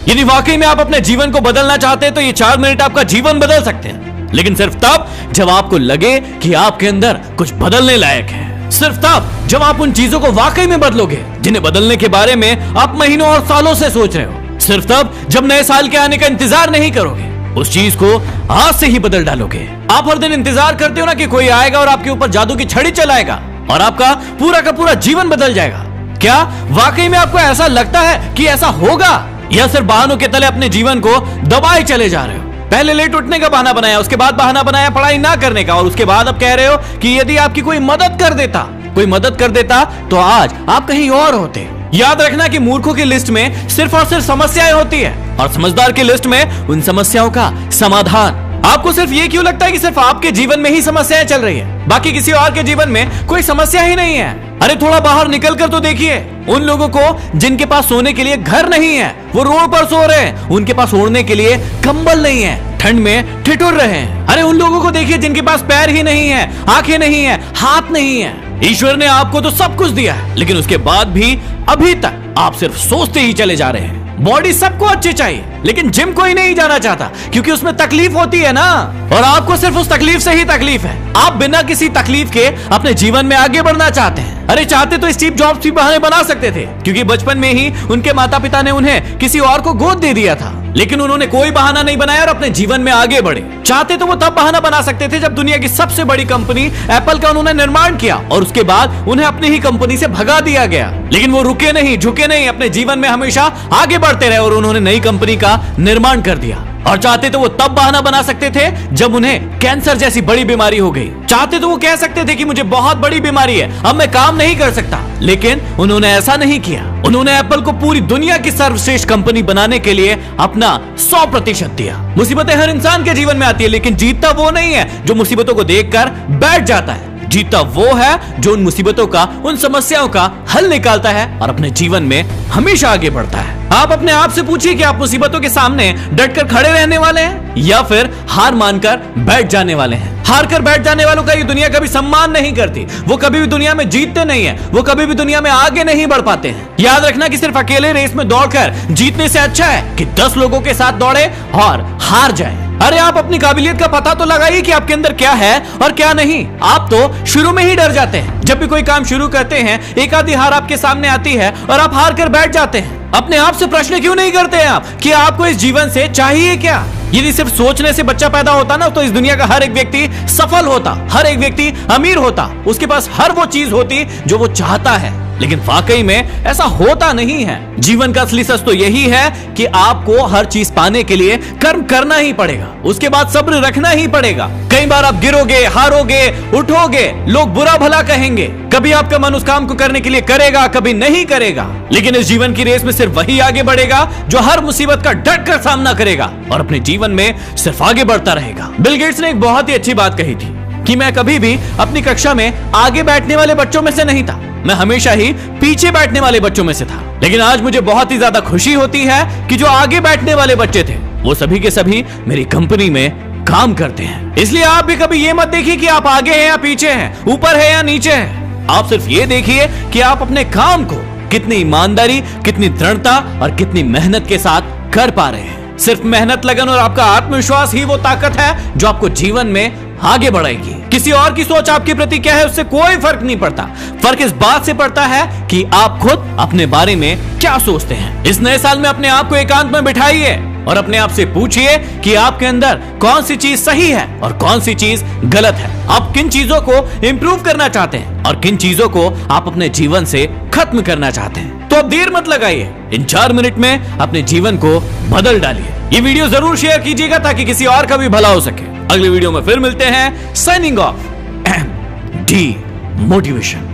यदि वाकई में आप अपने जीवन को बदलना चाहते हैं तो ये 4 मिनट आपका जीवन बदल सकते हैं, लेकिन सिर्फ तब जब आपको लगे कि आपके अंदर कुछ बदलने लायक है। सिर्फ तब जब आप उन चीजों को वाकई में बदलोगे जिन्हें बदलने के बारे में आप महीनों और सालों से सोच रहे हो। सिर्फ तब जब नए साल के आने का इंतजार नहीं करोगे, उस चीज को आज से ही बदल डालोगे। आप हर दिन इंतजार करते हो ना कि कोई आएगा और आपके ऊपर जादू की छड़ी चलाएगा और आपका पूरा का पूरा जीवन बदल जाएगा। क्या वाकई में आपको ऐसा लगता है कि ऐसा होगा, या सिर्फ बहानों के तले अपने जीवन को दबाए चले जा रहे हो? पहले लेट उठने का बहाना बनाया, उसके बाद बहाना बनाया पढ़ाई ना करने का, और उसके बाद अब कह रहे हो कि यदि आपकी कोई मदद कर देता तो आज आप कहीं और होते। याद रखना कि मूर्खों की लिस्ट में सिर्फ और सिर्फ समस्याएं होती है और समझदार की लिस्ट में उन समस्याओं का समाधान। आपको सिर्फ ये क्यों लगता है कि सिर्फ आपके जीवन में ही समस्याएं चल रही है, बाकी किसी और के जीवन में कोई समस्या ही नहीं है? अरे थोड़ा बाहर निकल कर तो देखिए उन लोगों को जिनके पास सोने के लिए घर नहीं है, वो रोड पर सो रहे हैं, उनके पास ओढ़ने के लिए कंबल नहीं है, ठंड में ठिठुर रहे हैं। अरे उन लोगों को देखिए जिनके पास पैर ही नहीं है, आंखें नहीं है, हाथ नहीं है। ईश्वर ने आपको तो सब कुछ दिया है, लेकिन उसके बाद भी अभी तक आप सिर्फ सोचते ही चले जा रहे हैं। बॉडी सबको अच्छी चाहिए, लेकिन जिम कोई नहीं जाना चाहता क्योंकि उसमें तकलीफ होती है ना, और आपको सिर्फ उस तकलीफ से ही तकलीफ है। आप बिना किसी तकलीफ के अपने जीवन में आगे बढ़ना चाहते हैं। अरे चाहते तो स्टीव जॉब्स भी बहाने बना सकते थे, क्योंकि बचपन में ही उनके माता पिता ने उन्हें किसी और को गोद दे दिया था, लेकिन उन्होंने कोई बहाना नहीं बनाया और अपने जीवन में आगे बढ़े। चाहते तो वो तब बहाना बना सकते थे जब दुनिया की सबसे बड़ी कंपनी एप्पल का उन्होंने निर्माण किया और उसके बाद उन्हें अपनी ही कंपनी से भगा दिया गया, लेकिन वो रुके नहीं, झुके नहीं, अपने जीवन में हमेशा आगे बढ़ते रहे और उन्होंने नई कंपनी का निर्माण कर दिया। और चाहते तो वो तब बहाना बना सकते थे जब उन्हें कैंसर जैसी बड़ी बीमारी हो गई। चाहते तो वो कह सकते थे कि मुझे बहुत बड़ी बीमारी है, अब मैं काम नहीं कर सकता, लेकिन उन्होंने ऐसा नहीं किया। उन्होंने एप्पल को पूरी दुनिया की सर्वश्रेष्ठ कंपनी बनाने के लिए अपना 100% दिया। मुसीबतें हर इंसान के जीवन में आती है, लेकिन जीतता वो नहीं है जो मुसीबतों को देखकर बैठ जाता है। जीतता वो है जो उन मुसीबतों का, उन समस्याओं का हल निकालता है और अपने जीवन में हमेशा आगे बढ़ता है। आप अपने आप से पूछिए कि आप मुसीबतों के सामने डटकर खड़े रहने वाले हैं या फिर हार मानकर बैठ जाने वाले हैं। हार कर बैठ जाने वालों का ये दुनिया कभी सम्मान नहीं करती, वो कभी भी दुनिया में जीतते नहीं है, वो कभी भी दुनिया में आगे नहीं बढ़ पाते हैं। याद रखना कि सिर्फ अकेले रेस में दौड़कर जीतने से अच्छा है कि 10 लोगों के साथ दौड़े और हार जाए। अरे आप अपनी काबिलियत का पता तो लगाइए कि आपके अंदर क्या है और क्या नहीं। आप तो शुरू में ही डर जाते हैं। जब भी कोई काम शुरू करते हैं, एक आधी हार आपके सामने आती है और आप हार कर बैठ जाते हैं। अपने आप से प्रश्न क्यों नहीं करते हैं आप कि आपको इस जीवन से चाहिए क्या? यदि सिर्फ सोचने से बच्चा पैदा होता ना, तो इस दुनिया का हर एक व्यक्ति सफल होता, हर एक व्यक्ति अमीर होता, उसके पास हर वो चीज होती जो वो चाहता है। लेकिन वाकई में ऐसा होता नहीं है। जीवन का असली सच तो यही है कि आपको हर चीज पाने के लिए कर्म करना ही पड़ेगा, उसके बाद सब्र रखना ही पड़ेगा। कई बार आप गिरोगे, हारोगे, उठोगे, लोग बुरा भला कहेंगे, कभी आपका मन उस काम को करने के लिए करेगा, कभी नहीं करेगा, लेकिन इस जीवन की रेस में सिर्फ वही आगे बढ़ेगा जो हर मुसीबत का डट कर सामना करेगा और अपने जीवन में सिर्फ आगे बढ़ता रहेगा। बिल गेट्स ने एक बहुत ही अच्छी बात कही थी कि मैं कभी भी अपनी कक्षा में आगे बैठने वाले बच्चों में से नहीं था, मैं हमेशा ही पीछे बैठने वाले बच्चों में से था। लेकिन आज मुझे बहुत ही ज्यादा खुशी होती है कि जो आगे बैठने वाले बच्चे थे वो सभी के सभी मेरी कंपनी में काम करते हैं। इसलिए आप भी कभी ये मत देखिए कि आप आगे हैं या पीछे हैं, ऊपर है या नीचे हैं। आप सिर्फ ये देखिए कि आप अपने काम को कितनी ईमानदारी, कितनी दृढ़ता और कितनी मेहनत के साथ कर पा रहे हैं। सिर्फ मेहनत, लगन और आपका आत्मविश्वास ही वो ताकत है जो आपको जीवन में आगे बढ़ाएगी। किसी और की सोच आपके प्रति क्या है उससे कोई फर्क नहीं पड़ता। फर्क इस बात से पड़ता है कि आप खुद अपने बारे में क्या सोचते हैं। इस नए साल में अपने आप को एकांत में बिठाइए और अपने आप से पूछिए कि आपके अंदर कौन सी चीज सही है और कौन सी चीज गलत है। आप किन चीजों को इंप्रूव करना चाहते हैं और किन चीजों को आप अपने जीवन से खत्म करना चाहते हैं। तो अब देर मत लगाइए, इन 4 मिनट में अपने जीवन को बदल डालिए। ये वीडियो जरूर शेयर कीजिएगा ताकि किसी और का भी भला हो सके। अगले वीडियो में फिर मिलते हैं। Signing off, D motivation.